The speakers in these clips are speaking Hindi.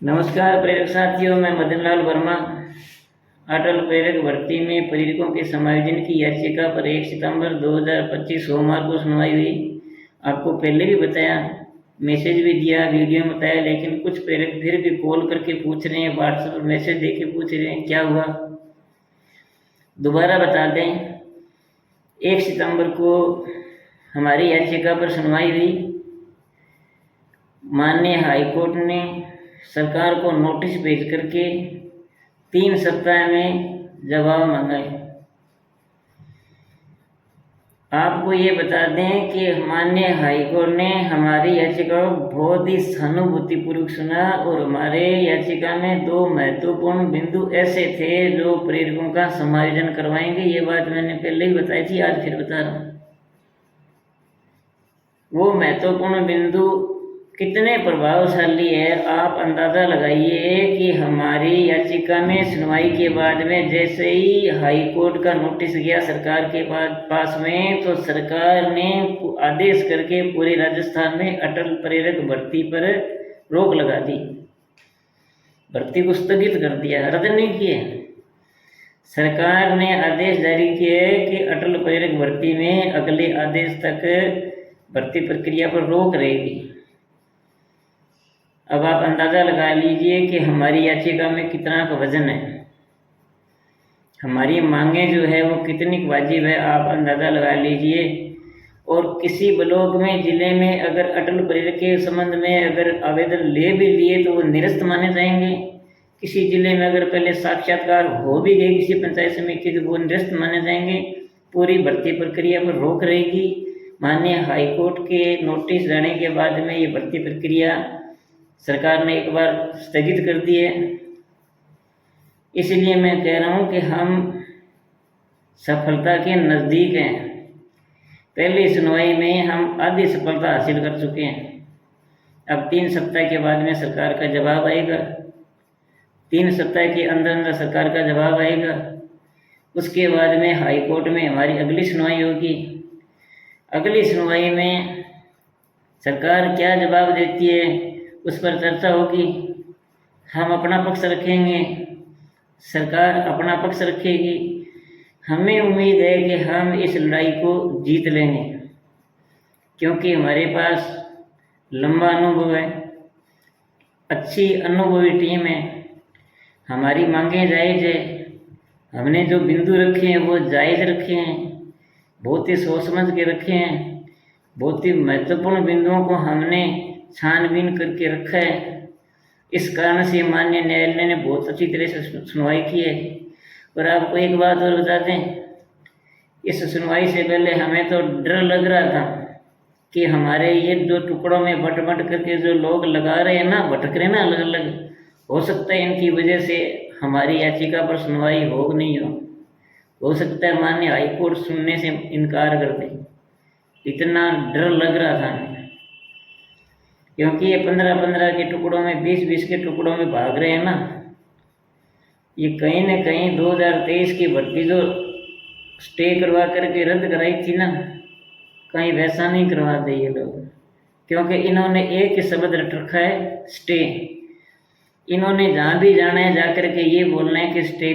नमस्कार प्रेरक साथियों, मैं मदन लाल वर्मा। अटल प्रेरक भर्ती में प्रेरकों के समायोजन की याचिका पर 1 सितंबर 2025 सोमवार को सुनवाई हुई। आपको पहले भी बताया, मैसेज भी दिया, वीडियो में बताया, लेकिन कुछ प्रेरक फिर भी कॉल करके पूछ रहे हैं, व्हाट्सएप पर मैसेज देके पूछ रहे हैं क्या हुआ। दोबारा बता दें, 1 सितंबर को हमारी याचिका पर सुनवाई हुई। माननीय हाईकोर्ट ने सरकार को नोटिस भेज करके 3 सप्ताह में जवाब मांगा है। आपको ये बता दें कि माननीय हाईकोर्ट ने हमारी याचिका को बहुत ही सहानुभूतिपूर्वक सुना और हमारे याचिका में 2 महत्वपूर्ण बिंदु ऐसे थे जो प्रेरकों का समायोजन करवाएंगे। ये बात मैंने पहले ही बताई थी, आज फिर बता रहा हूँ। वो महत्वपूर्ण बिंदु कितने प्रभावशाली है, आप अंदाज़ा लगाइए कि हमारी याचिका में सुनवाई के बाद में जैसे ही हाई कोर्ट का नोटिस गया सरकार के पास में, तो सरकार ने आदेश करके पूरे राजस्थान में अटल प्रेरक भर्ती पर रोक लगा दी। भर्ती को स्थगित कर दिया, रद्द नहीं किया। सरकार ने आदेश जारी किए कि अटल प्रेरक भर्ती में अगले आदेश तक भर्ती प्रक्रिया पर रोक रहेगी। अब आप अंदाज़ा लगा लीजिए कि हमारी याचिका में कितना का वजन है, हमारी मांगें जो है वो कितनी वाजिब है, आप अंदाज़ा लगा लीजिए। और किसी ब्लॉक में, ज़िले में अगर अटल प्रेरक के संबंध में अगर आवेदन ले भी लिए तो वो निरस्त माने जाएंगे। किसी ज़िले में अगर पहले साक्षात्कार हो भी गए किसी पंचायत समिति तो वो निरस्त माने जाएंगे। पूरी भर्ती प्रक्रिया पर रोक रहेगी। माननीय हाईकोर्ट के नोटिस जाने के बाद में ये भर्ती प्रक्रिया सरकार ने एक बार स्थगित कर दी है। इसलिए मैं कह रहा हूँ कि हम सफलता के नज़दीक हैं। पहली सुनवाई में हम आधी सफलता हासिल कर चुके हैं। अब 3 सप्ताह के बाद में सरकार का जवाब आएगा। 3 सप्ताह के अंदर अंदर सरकार का जवाब आएगा। उसके बाद में हाई कोर्ट में हमारी अगली सुनवाई होगी। अगली सुनवाई में सरकार क्या जवाब देती है उस पर चर्चा होगी। हम अपना पक्ष रखेंगे, सरकार अपना पक्ष रखेगी। हमें उम्मीद है कि हम इस लड़ाई को जीत लेंगे, क्योंकि हमारे पास लंबा अनुभव है, अच्छी अनुभवी टीम है। हमारी मांगें जायज़ है, हमने जो बिंदु रखे हैं वो जायज़ रखे हैं, बहुत ही सोच समझ के रखे हैं। बहुत ही महत्वपूर्ण बिंदुओं को हमने छानबीन करके रखा है। इस कारण से माननीय न्यायालय ने बहुत अच्छी तरह से सुनवाई की है। और आपको एक बात और बता दें, इस सुनवाई से पहले हमें तो डर लग रहा था कि हमारे ये जो टुकड़ों में बट करके जो लोग लगा रहे हैं ना, भटक रहे ना अलग अलग, हो सकता है इनकी वजह से हमारी याचिका पर सुनवाई हो नहीं हो सकता है माननीय हाईकोर्ट सुनने से इनकार कर दे। इतना डर लग रहा था हमें, क्योंकि ये 15-15 के टुकड़ों में, 20-20 के टुकड़ों में भाग रहे हैं ना। ये कहीं न कहीं 2023 की भर्ती जो स्टे करवा करके रद्द कराई थी ना, कहीं वैसा नहीं करवा दे ये लोग, क्योंकि इन्होंने एक ही शब्द रट रखा है, स्टे। इन्होंने जहाँ भी जाना है जा कर के ये बोलना है कि स्टे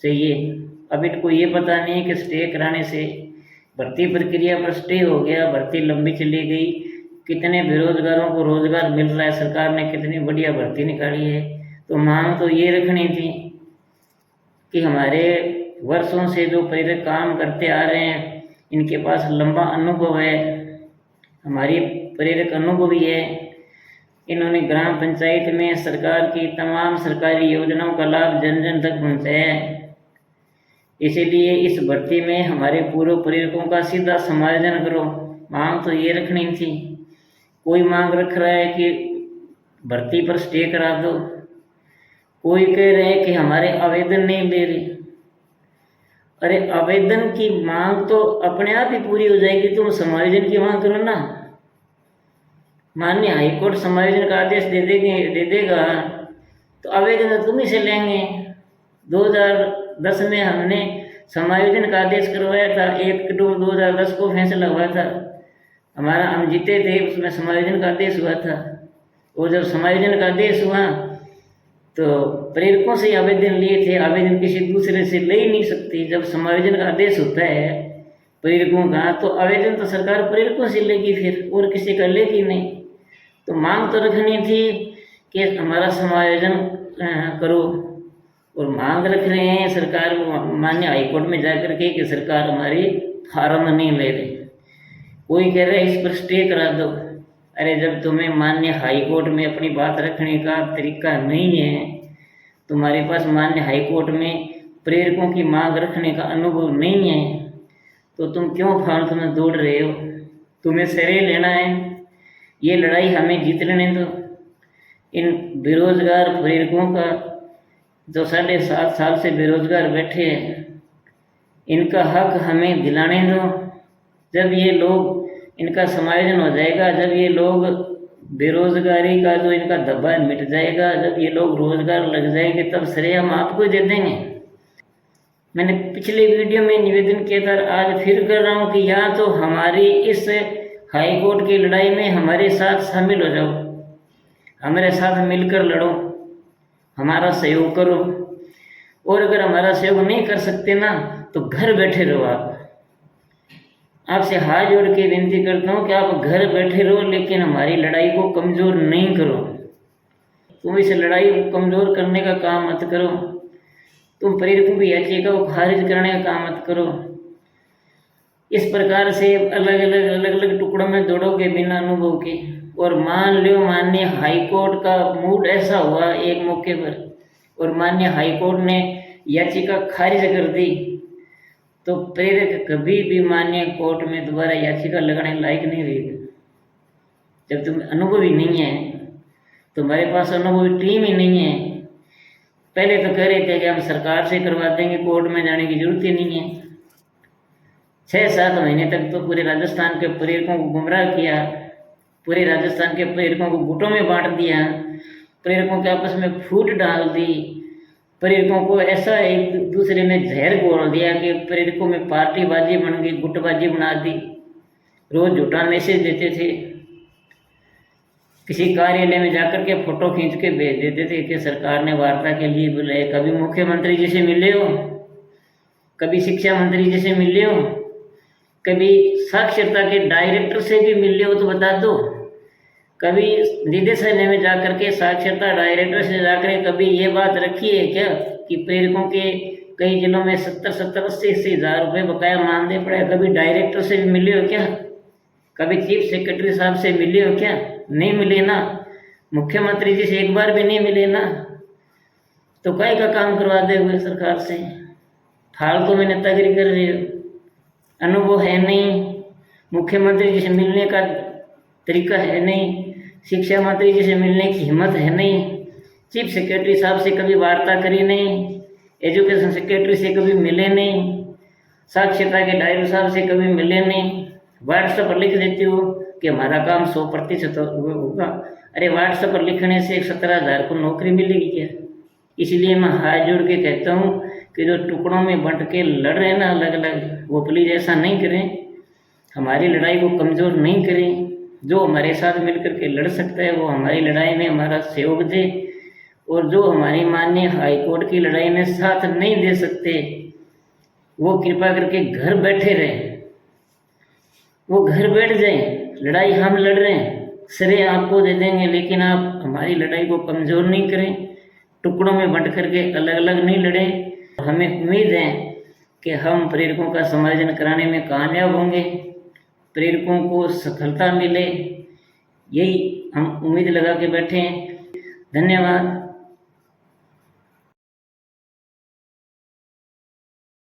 चाहिए। अब इनको ये पता नहीं है कि स्टे कराने से भर्ती प्रक्रिया पर स्टे हो गया, भर्ती लंबी चली गई, कितने बेरोजगारों को रोजगार मिल रहा है, सरकार ने कितनी बढ़िया भर्ती निकाली है। तो मांग तो ये रखनी थी कि हमारे वर्षों से जो प्रेरक काम करते आ रहे हैं, इनके पास लंबा अनुभव है, हमारी प्रेरक अनुभवी है। इन्होंने ग्राम पंचायत में सरकार की तमाम सरकारी योजनाओं का लाभ जन जन तक पहुँचाया है। इसीलिए इस भर्ती में हमारे पूर्व प्रेरकों का सीधा समायोजन करो। मांग तो ये रखनी थी। कोई मांग रख रहा है कि भर्ती पर स्टे करा दो, कोई कह रहे हैं कि हमारे आवेदन नहीं ले रही। अरे आवेदन की मांग तो अपने आप ही पूरी हो जाएगी, तुम समायोजन की मांग करो ना। माननीय हाईकोर्ट समायोजन का आदेश दे देगा तो आवेदन तो तुम ही से लेंगे। 2010 में हमने समायोजन का आदेश करवाया था, 1 अक्टूबर 2010 को फैसला हुआ था हमारा, हम जीते थे, उसमें समायोजन का आदेश हुआ था। और जब समायोजन का आदेश हुआ तो प्रेरकों से आवेदन लिए थे, आवेदन किसी दूसरे से ले ही नहीं सकती। जब समायोजन का आदेश होता है प्रेरकों का, तो आवेदन तो सरकार प्रेरकों से लेगी, फिर और किसी का लेगी नहीं। तो मांग तो रखनी थी कि हमारा समायोजन करो, और मांग रख रहे हैं सरकार माननीय हाईकोर्ट में जाकर के कि सरकार हमारी फार्म नहीं ले रही। कोई कह रहा है इस पर स्टे करा दो। अरे जब तुम्हें माननीय हाईकोर्ट में अपनी बात रखने का तरीका नहीं है, तुम्हारे पास माननीय हाईकोर्ट में प्रेरकों की मांग रखने का अनुभव नहीं है, तो तुम क्यों फालतू में दौड़ रहे हो? तुम्हें श्रेय लेना है, ये लड़ाई हमें जीत लेने दो। इन बेरोजगार प्रेरकों का जो 7.5 साल से बेरोजगार बैठे हैं, इनका हक हमें दिलाने दो। जब ये लोग, इनका समायोजन हो जाएगा, जब ये लोग बेरोजगारी का जो इनका दबाव मिट जाएगा, जब ये लोग रोजगार लग जाएंगे, तब श्रेय हम आपको दे देंगे। मैंने पिछले वीडियो में निवेदन किया था, आज फिर कर रहा हूँ कि या तो हमारी इस हाई कोर्ट की लड़ाई में हमारे साथ शामिल हो जाओ, हमारे साथ मिलकर लड़ो, हमारा सहयोग करो। और अगर हमारा सहयोग नहीं कर सकते ना, तो घर बैठे रहो। आपसे हाथ जोड़ के विनती करता हूँ कि आप घर बैठे रहो, लेकिन हमारी लड़ाई को कमज़ोर नहीं करो। तुम इस लड़ाई को कमज़ोर करने का काम मत करो, तुम प्रेरकों की याचिका को खारिज करने का काम मत करो। इस प्रकार से अलग अलग टुकड़ों में दौड़ोगे बिना अनुभव के। और मान लो माननीय हाईकोर्ट का मूड ऐसा हुआ एक मौके पर, और माननीय हाईकोर्ट ने याचिका खारिज कर दी, तो प्रेरक कभी भी माननीय कोर्ट में दोबारा याचिका लगाने लायक नहीं रहेगा। जब तुम अनुभवी नहीं है, तुम्हारे पास अनुभवी टीम ही नहीं है। पहले तो कह रहे थे कि हम सरकार से करवा देंगे, कोर्ट में जाने की जरूरत ही नहीं है। 6-7 महीने तक तो पूरे राजस्थान के प्रेरकों को गुमराह किया, पूरे राजस्थान के प्रेरकों को गुटों में बांट दिया, प्रेरकों के आपस में फूट डाल दी, प्रेरकों को ऐसा एक दूसरे में जहर घोल दिया कि प्रेरकों में पार्टीबाजी बन गई, गुटबाजी बना दी। रोज झूठा मैसेज देते थे, किसी कार्यालय में जाकर के फोटो खींच के भेज देते थे कि सरकार ने वार्ता के लिए बुलाए। कभी मुख्यमंत्री जी से मिले हो, कभी शिक्षा मंत्री जी से मिले हो, कभी साक्षरता के डायरेक्टर से भी मिले हो तो बता दो। कभी निदेशालय में जाकर के साक्षरता डायरेक्टर से जाकर कभी ये बात रखी है क्या कि प्रेरकों के कई जिलों में 70-80 हज़ार रुपये बकाया मानने पड़े? कभी डायरेक्टर से भी मिले हो क्या? कभी चीफ सेक्रेटरी साहब से मिले हो क्या? नहीं मिले ना। मुख्यमंत्री जी से एक बार भी नहीं मिले ना। तो काय का काम करवा दे हुए सरकार से? फालतू में नेतागिरी कर रही हो, अनुभव है नहीं, मुख्यमंत्री जी से मिलने का तरीका है नहीं, शिक्षा मंत्री जी से मिलने की हिम्मत है नहीं, चीफ सेक्रेटरी साहब से कभी वार्ता करी नहीं, एजुकेशन सेक्रेटरी से कभी मिले नहीं, साक्षरता के डायरेक्टर साहब से कभी मिले नहीं। व्हाट्सएप पर लिख देती हो कि हमारा काम 100% होगा। अरे व्हाट्सएप पर लिखने से 17,000 को नौकरी मिलेगी क्या? इसलिए मैं हाथ जोड़ के कहता हूँ कि जो टुकड़ों में बंट के लड़ रहे हैं ना अलग अलग, वो प्लीज़ ऐसा नहीं करें, हमारी लड़ाई को कमज़ोर नहीं करें। जो हमारे साथ मिलकर के लड़ सकता है वो हमारी लड़ाई में हमारा सहयोग दे, और जो हमारी माननीय हाईकोर्ट की लड़ाई में साथ नहीं दे सकते वो कृपा करके घर बैठे रहें, वो घर बैठ जाएं। लड़ाई हम लड़ रहे हैं, श्रेय आपको दे देंगे, लेकिन आप हमारी लड़ाई को कमज़ोर नहीं करें, टुकड़ों में बंट करके अलग अलग नहीं लड़ें। हमें उम्मीद है कि हम प्रेरकों का समायोजन कराने में कामयाब होंगे, प्रेरकों को सफलता मिले, यही हम उम्मीद लगा के बैठे हैं। धन्यवाद।